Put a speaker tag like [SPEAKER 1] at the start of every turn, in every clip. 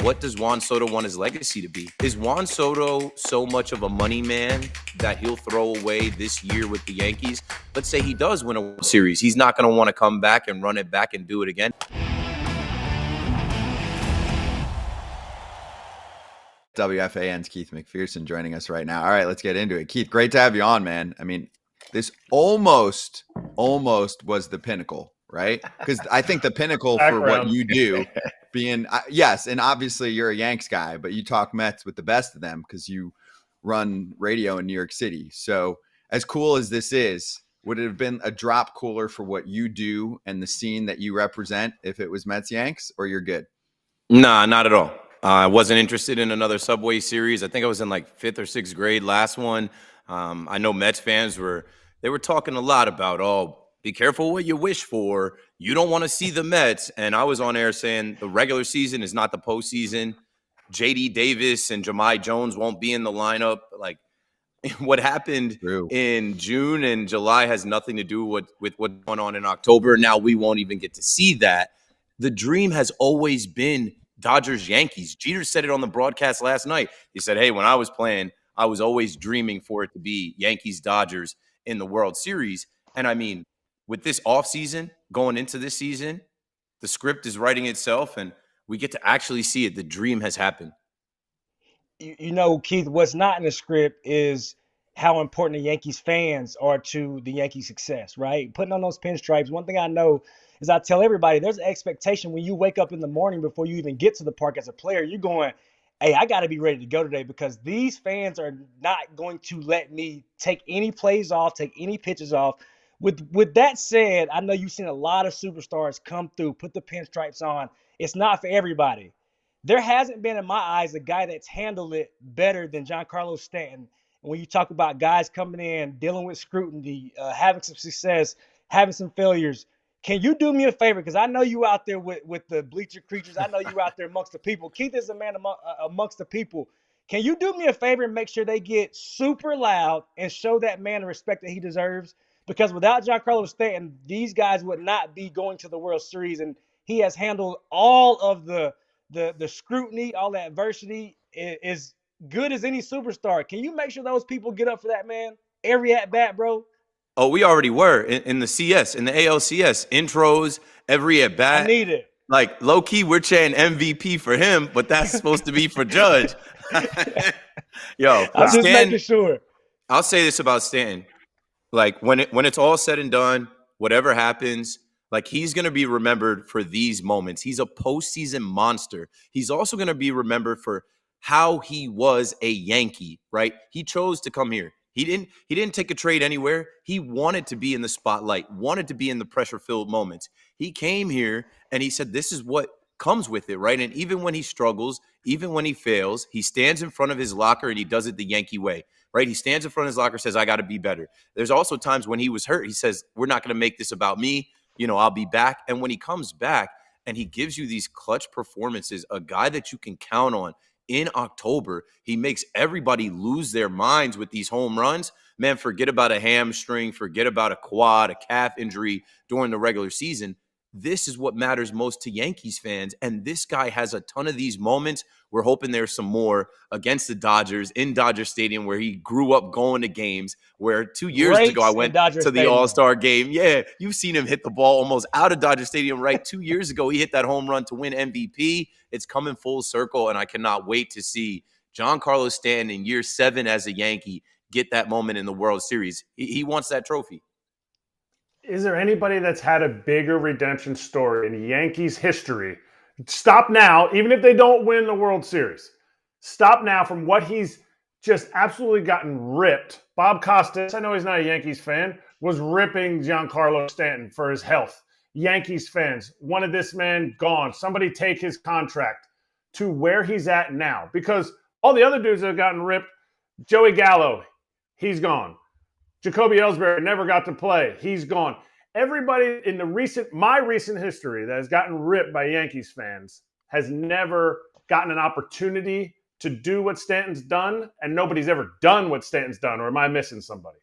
[SPEAKER 1] what does Juan Soto want his legacy to be? Is Juan Soto so much of a money man that he'll throw away this year with the Yankees? Let's say he does win a World Series. He's not going to want to come back and run it back and do it again.
[SPEAKER 2] WFAN's Keith McPherson joining us right now. All right, let's get into it. Keith, great to have you on, man. I mean, this almost was the pinnacle, right? Because I think the pinnacle for what you do being, yes, and obviously you're a Yanks guy, but you talk Mets with the best of them because you run radio in New York City. So as cool as this is, would it have been a drop cooler for what you do and the scene that you represent if it was Mets Yanks, or you're good?
[SPEAKER 1] Nah, not at all. I wasn't interested in another Subway Series. I think I was in like 5th or 6th grade last one. I know Mets fans were talking a lot about, oh, be careful what you wish for. You don't want to see the Mets. And I was on air saying the regular season is not the postseason. J.D. Davis and Jahmai Jones won't be in the lineup. Like, what happened in June and July has nothing to do with what's going on in October. Now we won't even get to see that. The dream has always been Dodgers Yankees. Jeter said it on the broadcast last night. He said, hey, when I was playing, I was always dreaming for it to be Yankees Dodgers in the World Series. And I mean, with this offseason going into this season, the script is writing itself and we get to actually see it. The dream has happened.
[SPEAKER 3] You know, Keith, what's not in the script is how important the Yankees fans are to the Yankees' success, right? Putting on those pinstripes. One thing I know is I tell everybody there's an expectation when you wake up in the morning before you even get to the park as a player. You're going, hey, I got to be ready to go today because these fans are not going to let me take any plays off, take any pitches off. With that said, I know you've seen a lot of superstars come through, put the pinstripes on. It's not for everybody. There hasn't been, in my eyes, a guy that's handled it better than Giancarlo Stanton. And when you talk about guys coming in, dealing with scrutiny, having some success, having some failures, can you do me a favor? Because I know you out there with the bleacher creatures. I know you out there amongst the people. Keith is a man amongst the people. Can you do me a favor and make sure they get super loud and show that man the respect that he deserves? Because without Giancarlo Stanton, these guys would not be going to the World Series. And he has handled all of the scrutiny, all the adversity is good as any superstar. Can you make sure those people get up for that man every at bat, bro?
[SPEAKER 1] Oh, we already were in the CS, in the ALCS intros, every at bat.
[SPEAKER 3] I need it.
[SPEAKER 1] Like low key, we're chanting MVP for him, but that's supposed to be for Judge. Yo,
[SPEAKER 3] I'm just making sure.
[SPEAKER 1] I'll say this about Stanton: like when it's all said and done, whatever happens, like he's going to be remembered for these moments. He's a postseason monster. He's also going to be remembered for how he was a Yankee, right? He chose to come here. He didn't take a trade anywhere. He wanted to be in the spotlight, wanted to be in the pressure-filled moments. He came here and he said, this is what comes with it, right? And even when he struggles, even when he fails, he stands in front of his locker and he does it the Yankee way, right? He stands in front of his locker, says, I got to be better. There's also times when he was hurt. He says, we're not going to make this about me. You know, I'll be back. And when he comes back and he gives you these clutch performances, a guy that you can count on in October, he makes everybody lose their minds with these home runs. Man, forget about a hamstring, forget about a quad, a calf injury during the regular season. This is what matters most to Yankees fans. And this guy has a ton of these moments. We're hoping there's some more against the Dodgers in Dodger Stadium, where he grew up going to games, where 2 years ago I went to the All-Star game. Yeah, you've seen him hit the ball almost out of Dodger Stadium, right? 2 years ago, he hit that home run to win MVP. It's coming full circle, and I cannot wait to see Giancarlo Stanton in year 7 as a Yankee get that moment in the World Series. He wants that trophy.
[SPEAKER 4] Is there anybody that's had a bigger redemption story in Yankees history? Stop now, even if they don't win the World Series. Stop now from what he's just absolutely gotten ripped. Bob Costas, I know he's not a Yankees fan, was ripping Giancarlo Stanton for his health. Yankees fans wanted this man gone. Somebody take his contract, to where he's at now. Because all the other dudes that have gotten ripped, Joey Gallo, he's gone. Jacoby Ellsbury never got to play. He's gone. Everybody in my recent history that has gotten ripped by Yankees fans has never gotten an opportunity to do what Stanton's done, and nobody's ever done what Stanton's done. Or am I missing somebody?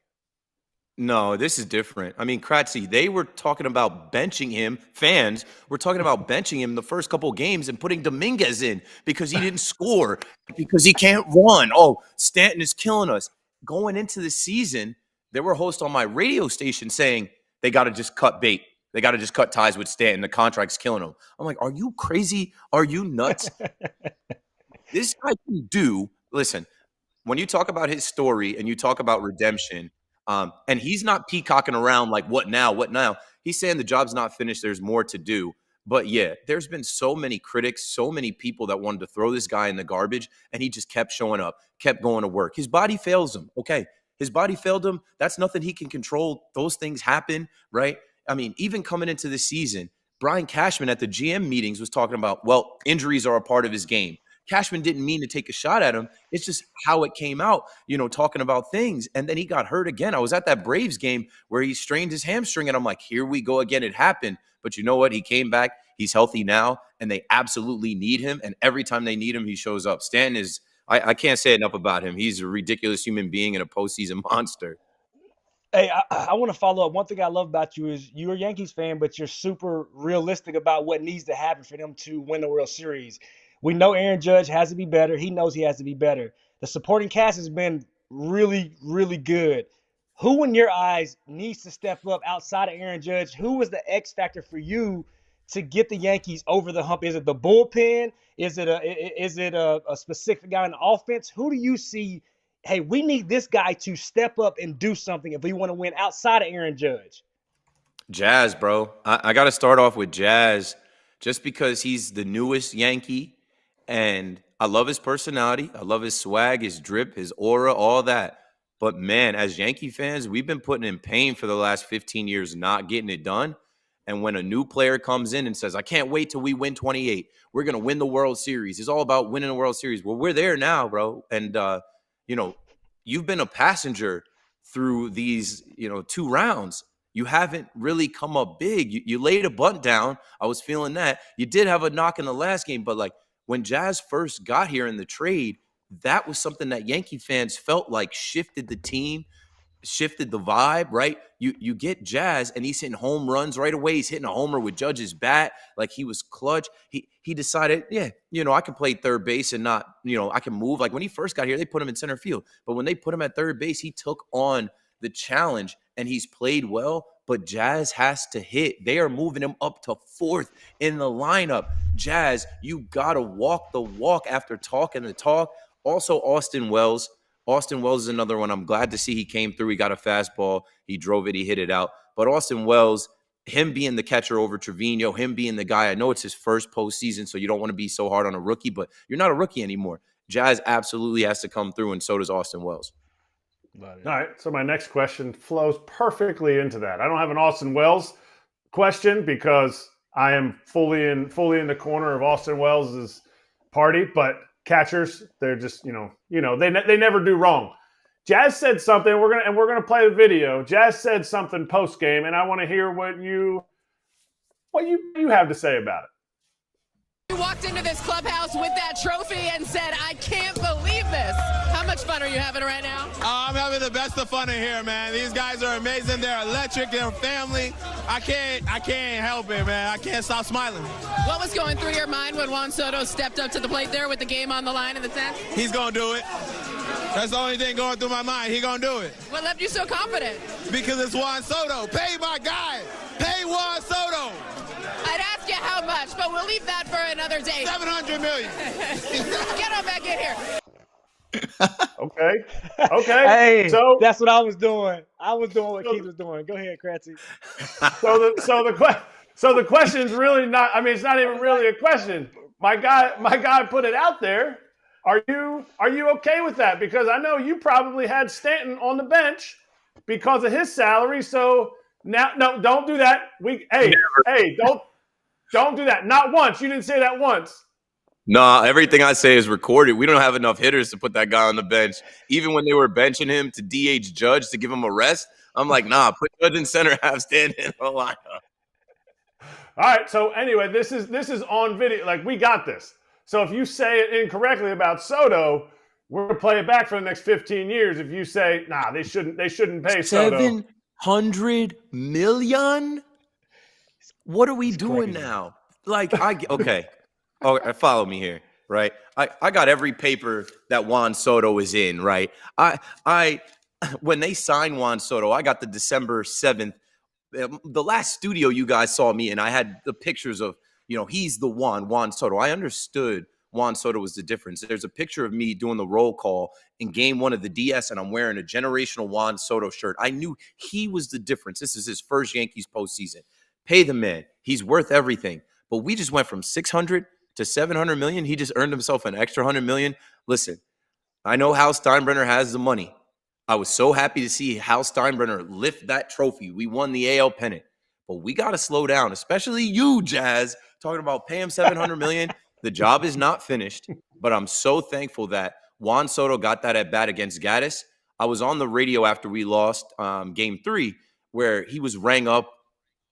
[SPEAKER 1] No, this is different. I mean, Kratzy, they were talking about benching him. Fans were talking about benching him the first couple games and putting Dominguez in because he didn't score, because he can't run. Oh, Stanton is killing us. Going into the season, there were hosts on my radio station saying they got to just cut bait. They got to just cut ties with Stanton. The contract's killing him. I'm like, are you crazy? Are you nuts? This guy can do, listen, when you talk about his story and you talk about redemption, and he's not peacocking around like, what now? What now? He's saying the job's not finished. There's more to do. But yeah, there's been so many critics, so many people that wanted to throw this guy in the garbage, and he just kept showing up, kept going to work. His body fails him. Okay. His body failed him. That's nothing he can control. Those things happen, right? I mean, even coming into the season, Brian Cashman at the GM meetings was talking about, well, injuries are a part of his game. Cashman didn't mean to take a shot at him. It's just how it came out, talking about things. And then he got hurt again. I was at that Braves game where he strained his hamstring, and I'm like, here we go again. It happened. But you know what? He came back. He's healthy now, and they absolutely need him. And every time they need him, he shows up. Stanton is, I can't say enough about him. He's a ridiculous human being and a postseason monster.
[SPEAKER 3] Hey, I want to follow up. One thing I love about you is you're a Yankees fan, but you're super realistic about what needs to happen for them to win the World Series. We know Aaron Judge has to be better. He knows he has to be better. The supporting cast has been really, really good. Who, in your eyes, needs to step up outside of Aaron Judge? Who was the X factor for you to get the Yankees over the hump? Is it the bullpen? Is it a specific guy in the offense? Who do you see? Hey, we need this guy to step up and do something if we want to win outside of Aaron Judge.
[SPEAKER 1] Jazz, bro. I got to start off with Jazz just because he's the newest Yankee, and I love his personality. I love his swag, his drip, his aura, all that. But, man, as Yankee fans, we've been putting in pain for the last 15 years not getting it done. And when a new player comes in and says, I can't wait till we win 28. We're going to win the World Series. It's all about winning the World Series. Well, we're there now, bro. And, you've been a passenger through these, 2 rounds. You haven't really come up big. You laid a bunt down. I was feeling that. You did have a knock in the last game, but when Jazz first got here in the trade, that was something that Yankee fans felt like shifted the team, shifted the vibe, right? You get Jazz and he's hitting home runs right away. He's hitting a homer with Judge's bat. Like, he was clutch. He decided, I can play third base and not, I can move. Like, when he first got here, they put him in center field. But when they put him at third base, he took on the challenge and he's played well. But Jazz has to hit. They are moving him up to 4th in the lineup. Jazz, you got to walk the walk after talking the talk. Also, Austin Wells. Austin Wells is another one. I'm glad to see he came through. He got a fastball. He drove it. He hit it out. But Austin Wells, him being the catcher over Trevino, him being the guy, I know it's his first postseason, so you don't want to be so hard on a rookie, but you're not a rookie anymore. Jazz absolutely has to come through, and so does Austin Wells.
[SPEAKER 4] All right, so my next question flows perfectly into that. I don't have an Austin Wells question because I am fully in the corner of Austin Wells' party, but catchers, they're just, they never do wrong. Jazz said something, we're gonna play the video. Jazz said something post game, and I want to hear what you have to say about it.
[SPEAKER 5] You walked into this clubhouse with that trophy and said, I can't believe this. How much fun are you having right now?
[SPEAKER 6] I'm having the best of fun in here, man. These guys are amazing. They're electric. They're family. I can't help it, man. I can't stop smiling.
[SPEAKER 5] What was going through your mind when Juan Soto stepped up to the plate there with the game on the line in the 10th?
[SPEAKER 6] He's going to do it. That's the only thing going through my mind. He's going to do it.
[SPEAKER 5] What left you so confident?
[SPEAKER 6] Because it's Juan Soto. Pay my guy. Pay Juan Soto.
[SPEAKER 5] I'd ask you how much, but we'll leave that for another day.
[SPEAKER 6] $700 million.
[SPEAKER 5] Get on back in here.
[SPEAKER 4] Okay.
[SPEAKER 3] Hey,
[SPEAKER 4] so
[SPEAKER 3] that's what I was doing. I was doing what Keith was doing. Go ahead, Kratzy.
[SPEAKER 4] So the question's really not. I mean, it's not even really a question. My guy put it out there. Are you okay with that? Because I know you probably had Stanton on the bench because of his salary. So now, no, don't do that. Don't do that. Not once. You didn't say that once.
[SPEAKER 1] No, everything I say is recorded. We don't have enough hitters to put that guy on the bench. Even when they were benching him to DH Judge to give him a rest, I'm like, nah, put Judge in center, have Stanton in the lineup.
[SPEAKER 4] All right. So anyway, this is on video. Like, we got this. So if you say it incorrectly about Soto, we're gonna play it back for the next 15 years. If you say, nah, they shouldn't pay Soto.
[SPEAKER 1] $600 million? What are we
[SPEAKER 3] It's
[SPEAKER 1] doing
[SPEAKER 3] crazy.
[SPEAKER 1] now? Okay. Oh, follow me here, right? I got every paper that Juan Soto is in, right? I when they signed Juan Soto, I got the December 7th, the last studio you guys saw me in. I had the pictures of, he's the Juan Soto. I understood Juan Soto was the difference. There's a picture of me doing the roll call in game 1 of the DS, and I'm wearing a generational Juan Soto shirt. I knew he was the difference. This is his first Yankees postseason. Pay the man. He's worth everything. But we just went from 600 to 700 million. He just earned himself an extra 100 million. Listen, I know Hal Steinbrenner has the money. I was so happy to see Hal Steinbrenner lift that trophy. We won the AL pennant. But we got to slow down, especially you, Jazz, talking about pay him 700 million. The job is not finished, but I'm so thankful that Juan Soto got that at bat against Gaddis. I was on the radio after we lost game 3, where he was rang up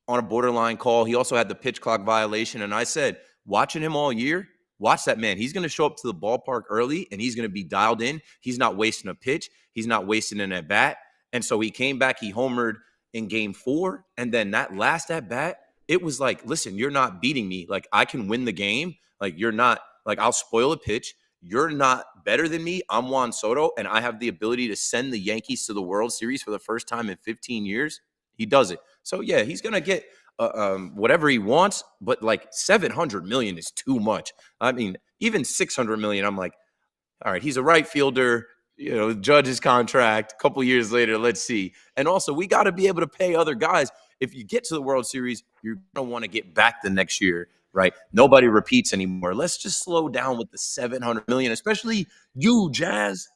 [SPEAKER 1] on a borderline call. He also had the pitch clock violation. And I said, watching him all year, watch that man. He's going to show up to the ballpark early, and he's going to be dialed in. He's not wasting a pitch. He's not wasting an at bat. And so he came back, he homered in game 4. And then that last at bat, it was like, listen, you're not beating me. Like, I can win the game. Like, you're not, like, I'll spoil a pitch. You're not better than me. I'm Juan Soto, and I have the ability to send the Yankees to the World Series for the first time in 15 years. He does it. So, yeah, he's going to get whatever he wants, but like 700 million is too much. I mean, even 600 million, I'm like, all right, he's a right fielder, Judge's contract. A couple years later, let's see. And also, we got to be able to pay other guys. If you get to the World Series, you're going to want to get back the next year, right? Nobody repeats anymore. Let's just slow down with the 700 million, especially you, Jazz.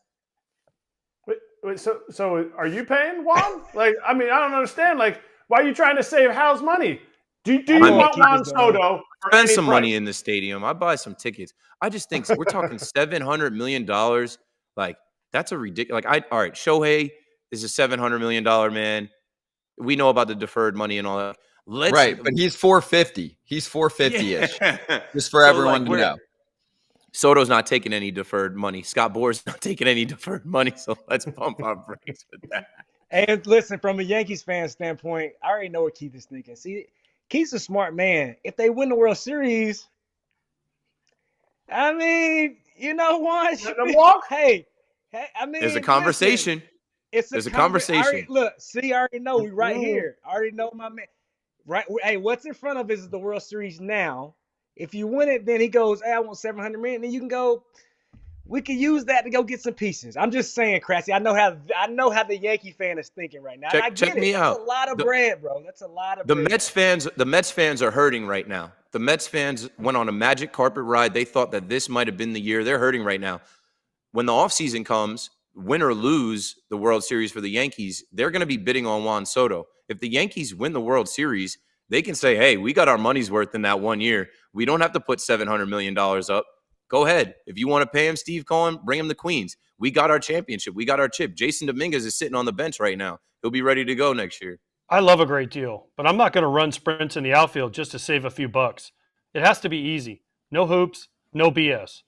[SPEAKER 4] Wait, so are you paying Juan? Like, I mean, I don't understand. Like, why are you trying to save Hal's money? Do you want Juan Soto?
[SPEAKER 1] Spend some money in the stadium. I buy some tickets. I just think we're talking $700 million. Like, that's a ridiculous. Like, all right, Shohei is a $700 million man. We know about the deferred money and all that.
[SPEAKER 2] Right, but he's 450. He's 450-ish. Yeah. Just for everyone to know.
[SPEAKER 1] Soto's not taking any deferred money. Scott Boras not taking any deferred money. So let's pump our brakes with that.
[SPEAKER 3] And listen, from a Yankees fan standpoint, I already know what Keith is thinking. See, Keith's a smart man. If they win the World Series, I mean, you know what? Hey, I mean,
[SPEAKER 1] there's a conversation.
[SPEAKER 3] Listen,
[SPEAKER 1] there's a conversation.
[SPEAKER 3] Look, see, I already know. We right here. I already know my man. Right. Hey, what's in front of us is the World Series now. If you win it, then he goes, hey, I want 700 million. Then you can go. We can use that to go get some pieces. I'm just saying, Crassy. I know how the Yankee fan is thinking right now.
[SPEAKER 1] Check me out.
[SPEAKER 3] That's a lot of bread, bro. That's a lot of
[SPEAKER 1] bread. The Mets fans are hurting right now. The Mets fans went on a magic carpet ride. They thought that this might have been the year. They're hurting right now. When the offseason comes, win or lose the World Series for the Yankees, they're going to be bidding on Juan Soto. If the Yankees win the World Series, they can say, hey, we got our money's worth in that 1 year. We don't have to put $700 million up. Go ahead. If you want to pay him, Steve Cohen, bring him the Queens. We got our championship. We got our chip. Jason Dominguez is sitting on the bench right now. He'll be ready to go next year.
[SPEAKER 7] I love a great deal, but I'm not going to run sprints in the outfield just to save a few bucks. It has to be easy. No hoops, no BS.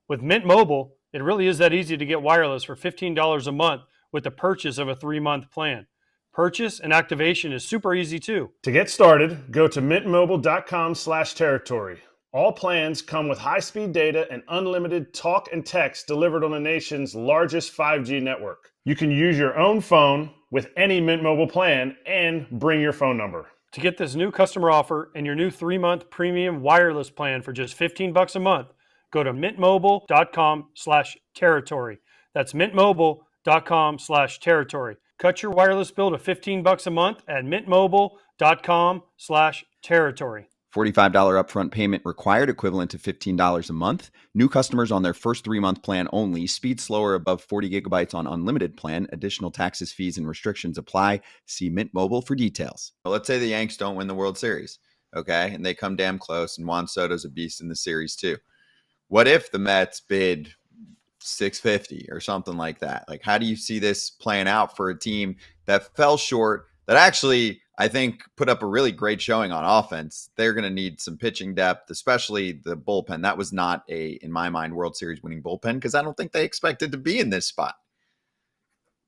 [SPEAKER 7] With Mint Mobile, it really is that easy to get wireless for $15 a month with the purchase of a 3-month plan. Purchase and activation is super easy too.
[SPEAKER 4] To get started, go to mintmobile.com/territory. All plans come with high-speed data and unlimited talk and text delivered on the nation's largest 5G network. You can use your own phone with any Mint Mobile plan and bring your phone number.
[SPEAKER 7] To get this new customer offer and your new 3-month premium wireless plan for just $15 a month, go to mintmobile.com/territory. That's mintmobile.com/territory. Cut your wireless bill to $15 a month at mintmobile.com/territory.
[SPEAKER 2] $45 upfront payment required, equivalent to $15 a month. New customers on their first 3-month plan only. Speed slower above 40 gigabytes on unlimited plan. Additional taxes, fees, and restrictions apply. See Mint Mobile for details. Well, let's say the Yanks don't win the World Series, okay? And they come damn close, and Juan Soto's a beast in the series too. What if the Mets bid 650 or something like that? Like, how do you see this playing out for a team that fell short, that actually, I think, put up a really great showing on offense? They're going to need some pitching depth, especially the bullpen. That was not in my mind, World Series winning bullpen, because I don't think they expected to be in this spot.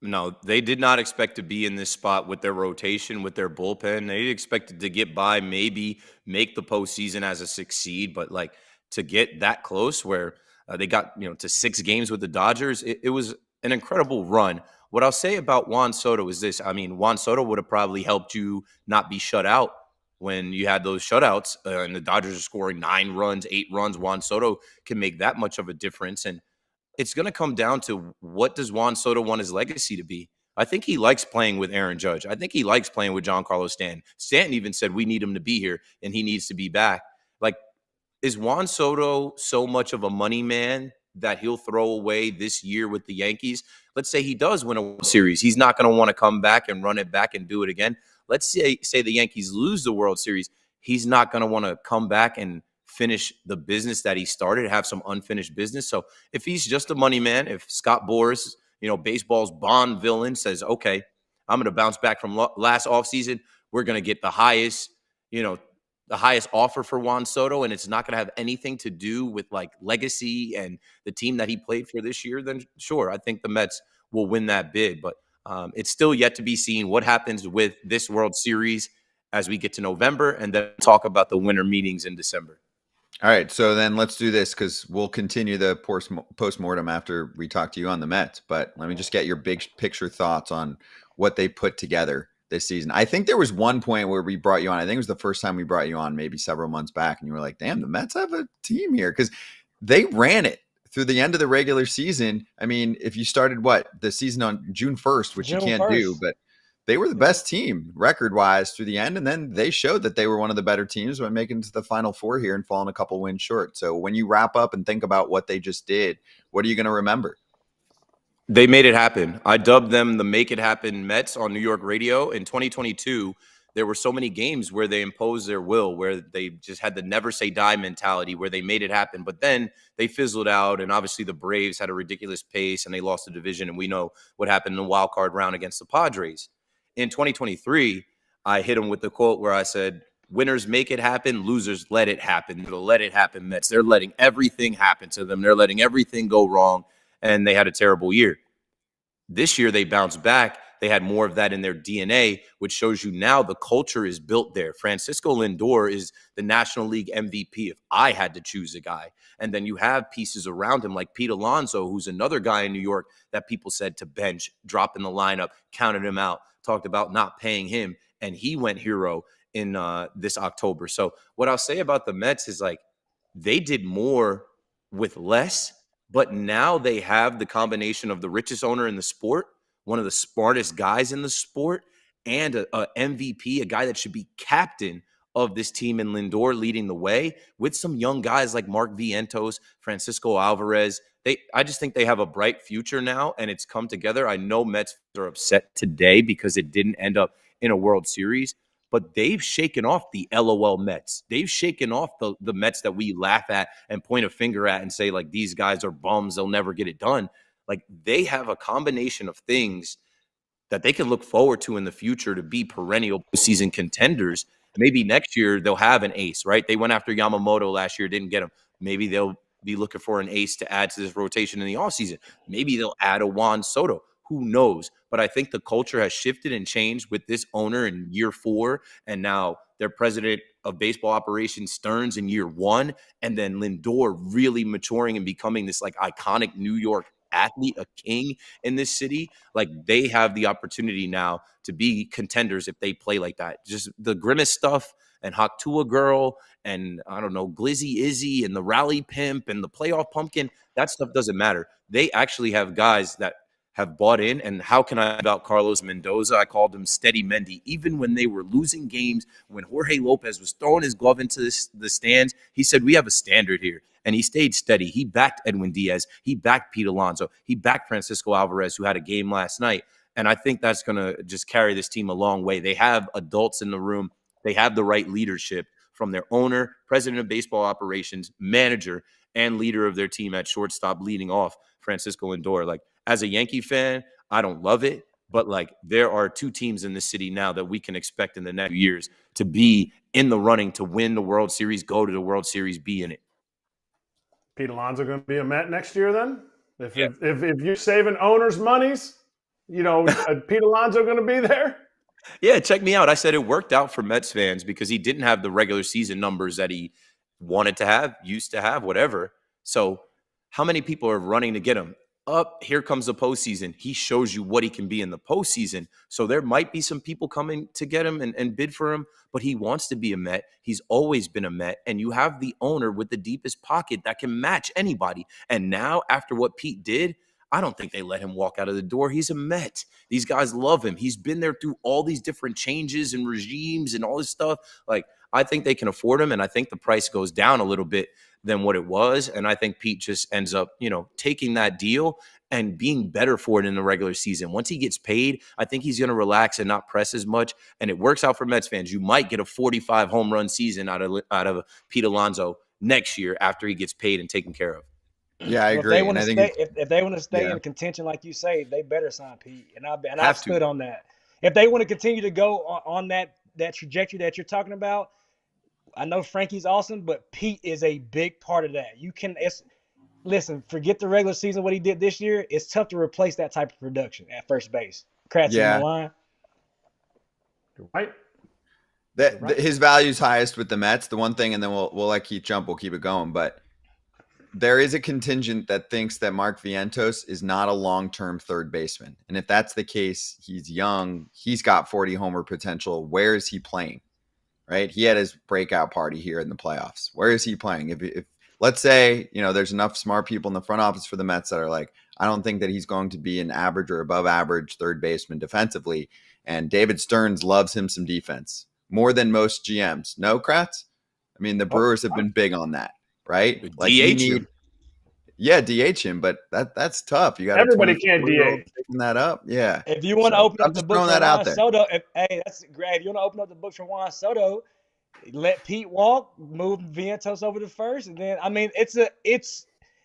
[SPEAKER 1] No, they did not expect to be in this spot with their rotation, with their bullpen. They expected to get by, maybe make the postseason as a succeed, but like to get that close where they got to 6 games with the Dodgers, it was an incredible run. What I'll say about Juan Soto is this: I mean, Juan Soto would have probably helped you not be shut out when you had those shutouts, and the Dodgers are scoring 9 runs, 8 runs. Juan Soto can make that much of a difference, and it's going to come down to what does Juan Soto want his legacy to be. I think he likes playing with Aaron Judge. I think he likes playing with Giancarlo Stanton. Stanton even said we need him to be here and he needs to be back. Like, is Juan Soto so much of a money man that he'll throw away this year with the Yankees? Let's say he does win a World Series. He's not going to want to come back and run it back and do it again. Let's say the Yankees lose the World Series. He's not going to want to come back and finish the business that he started, have some unfinished business. So if he's just a money man, if Scott Boras, baseball's Bond villain, says, okay, I'm going to bounce back from last offseason, we're going to get the highest offer for Juan Soto, and it's not going to have anything to do with like legacy and the team that he played for this year, then sure, I think the Mets will win that bid. But it's still yet to be seen what happens with this World Series as we get to November, and then talk about the winter meetings in December.
[SPEAKER 2] All right, so then let's do this because we'll continue the post-mortem after we talk to you on the Mets. But let me just get your big picture thoughts on what they put together this season. I think there was one point where we brought you on. I think it was the first time we brought you on, maybe several months back, and you were like, damn, the Mets have a team here, because they ran it through the end of the regular season. I mean, if you started the season on June 1st, which you can't do, but they were the best team record-wise through the end, and then they showed that they were one of the better teams by making it to the Final Four here and falling a couple wins short. So when you wrap up and think about what they just did, what are you going to remember?
[SPEAKER 1] They made it happen. I dubbed them the Make It Happen Mets on New York radio. In 2022, there were so many games where they imposed their will, where they just had the never say die mentality, where they made it happen. But then they fizzled out, and obviously the Braves had a ridiculous pace, and they lost the division, and we know what happened in the wild card round against the Padres. In 2023, I hit them with the quote where I said, winners make it happen, losers let it happen. The let it happen Mets. They're letting everything happen to them. They're letting everything go wrong, and they had a terrible year. This year, they bounced back. They had more of that in their DNA, which shows you now the culture is built there. Francisco Lindor is the National League MVP if I had to choose a guy. And then you have pieces around him like Pete Alonso, who's another guy in New York that people said to bench, drop in the lineup, counted him out, talked about not paying him, and he went hero in this October. So what I'll say about the Mets is like they did more with less, but now they have the combination of the richest owner in the sport, one of the smartest guys in the sport, and a MVP, a guy that should be captain of this team in Lindor leading the way, with some young guys like Mark Vientos, Francisco Alvarez. I just think they have a bright future now, and it's come together. I know Mets are upset today because it didn't end up in a World Series, but they've shaken off the LOL Mets. They've shaken off the Mets that we laugh at and point a finger at and say, like, these guys are bums, they'll never get it done. Like, they have a combination of things that they can look forward to in the future to be perennial postseason contenders. Maybe next year they'll have an ace, right? They went after Yamamoto last year, didn't get him. Maybe they'll be looking for an ace to add to this rotation in the offseason. Maybe they'll add a Juan Soto. Who knows? But I think the culture has shifted and changed with this owner in year 4, and now their president of baseball operations, Stearns, in year 1, and then Lindor really maturing and becoming this like iconic New York athlete, a king in this city. Like, they have the opportunity now to be contenders if they play like that. Just the Grimace stuff and Haktua Girl and, I don't know, Glizzy Izzy and the Rally Pimp and the Playoff Pumpkin, that stuff doesn't matter. They actually have guys that have bought in. And how can I about Carlos Mendoza? I called him Steady Mendy. Even when they were losing games, when Jorge Lopez was throwing his glove into the stands, he said, we have a standard here. And he stayed steady. He backed Edwin Diaz. He backed Pete Alonso. He backed Francisco Alvarez, who had a game last night. And I think that's going to just carry this team a long way. They have adults in the room. They have the right leadership from their owner, president of baseball operations, manager, and leader of their team at shortstop, leading off Francisco Lindor. Like, as a Yankee fan, I don't love it, but like, there are 2 teams in the city now that we can expect in the next years to be in the running to win the World Series, go to the World Series, be in it.
[SPEAKER 4] Pete Alonso going to be a Met next year then? If you're saving owners' monies? Pete Alonso going to be there?
[SPEAKER 1] Yeah, check me out. I said it worked out for Mets fans because he didn't have the regular season numbers that he wanted to have, used to have, whatever. So how many people are running to get him? Here comes the postseason. He shows you what he can be in the postseason. So there might be some people coming to get him and bid for him, but he wants to be a Met. He's always been a Met. And you have the owner with the deepest pocket that can match anybody. And now, after what Pete did, I don't think they let him walk out of the door. He's a Met. These guys love him. He's been there through all these different changes and regimes and all this stuff. Like, I think they can afford him, and I think the price goes down a little bit than what it was. And I think Pete just ends up, taking that deal and being better for it in the regular season. Once he gets paid, I think he's going to relax and not press as much. And it works out for Mets fans. You might get a 45 home run season out of Pete Alonso next year after he gets paid and taken care of.
[SPEAKER 2] Yeah, I agree.
[SPEAKER 3] If they want to stay in contention, like you say, they better sign Pete. And I've stood on that. If they want to continue to go on that trajectory that you're talking about, I know Frankie's awesome, but Pete is a big part of that. Listen, forget the regular season, what he did this year. It's tough to replace that type of production at first base. Kratz in the line.
[SPEAKER 4] You're right.
[SPEAKER 2] His value's highest with the Mets. The one thing, and then we'll let Keith jump. We'll keep it going. But there is a contingent that thinks that Mark Vientos is not a long-term third baseman. And if that's the case, he's young. He's got 40 homer potential. Where is he playing? Right? He had his breakout party here in the playoffs. Where is he playing? If let's say, there's enough smart people in the front office for the Mets that are like, I don't think that he's going to be an average or above average third baseman defensively. And David Stearns loves him some defense more than most GMs. No, Kratz? I mean, the Brewers have been big on that, right?
[SPEAKER 1] Like DH him.
[SPEAKER 2] Yeah, DH him, but that's tough. You got
[SPEAKER 4] everybody can't DH.
[SPEAKER 2] Picking that up. Yeah.
[SPEAKER 3] If you want to open up the books for Juan Soto, that's great. If you want to open up the books for Juan Soto, let Pete walk, move Vientos over to first, and then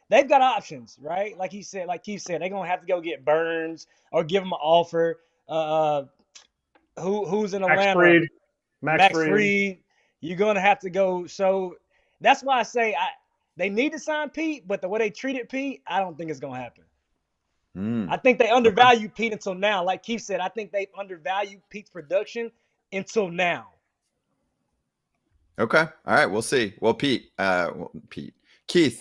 [SPEAKER 3] they've got options, right? Like Keith said, they're gonna have to go get Burns or give him an offer. Who's in Atlanta? Max Fried. You're gonna have to go. So that's why I say they need to sign Pete, but the way they treated Pete, I don't think it's gonna happen. I think they undervalue Pete until now. Like Keith said, I think they've undervalued Pete's production until now.
[SPEAKER 2] Okay. All right. We'll see. Well, Keith,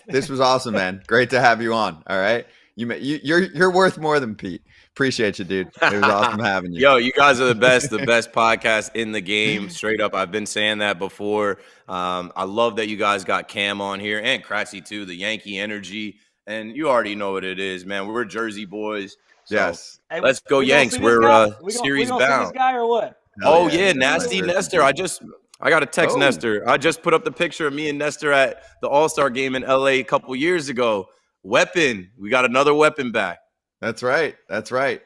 [SPEAKER 2] this was awesome, man. Great to have you on. All right. You're worth more than Pete. Appreciate you, dude. It was awesome having you.
[SPEAKER 1] Yo, you guys are the best podcast in the game. Straight up. I've been saying that before. I love that you guys got Cam on here and Kratzy too, the Yankee energy. And you already know what it is, man. We're Jersey boys. So
[SPEAKER 2] yes.
[SPEAKER 1] Let's go Yanks. We're series bound.
[SPEAKER 3] See this guy or what?
[SPEAKER 1] Nasty Nestor. I got to text Nestor. I just put up the picture of me and Nestor at the All-Star game in LA a couple years ago. Weapon. We got another weapon back.
[SPEAKER 2] That's right.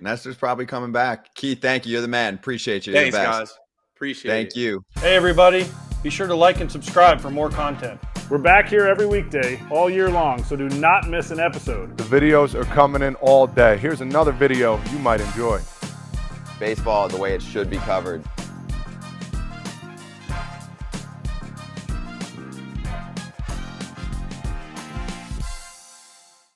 [SPEAKER 2] Nestor's probably coming back. Keith, thank you. You're the man. Appreciate you.
[SPEAKER 1] Thanks, guys. Appreciate it.
[SPEAKER 2] Thank you.
[SPEAKER 7] Hey, everybody. Be sure to like and subscribe for more content.
[SPEAKER 4] We're back here every weekday, all year long, so do not miss an episode.
[SPEAKER 8] The videos are coming in all day. Here's another video you might enjoy.
[SPEAKER 2] Baseball the way it should be covered.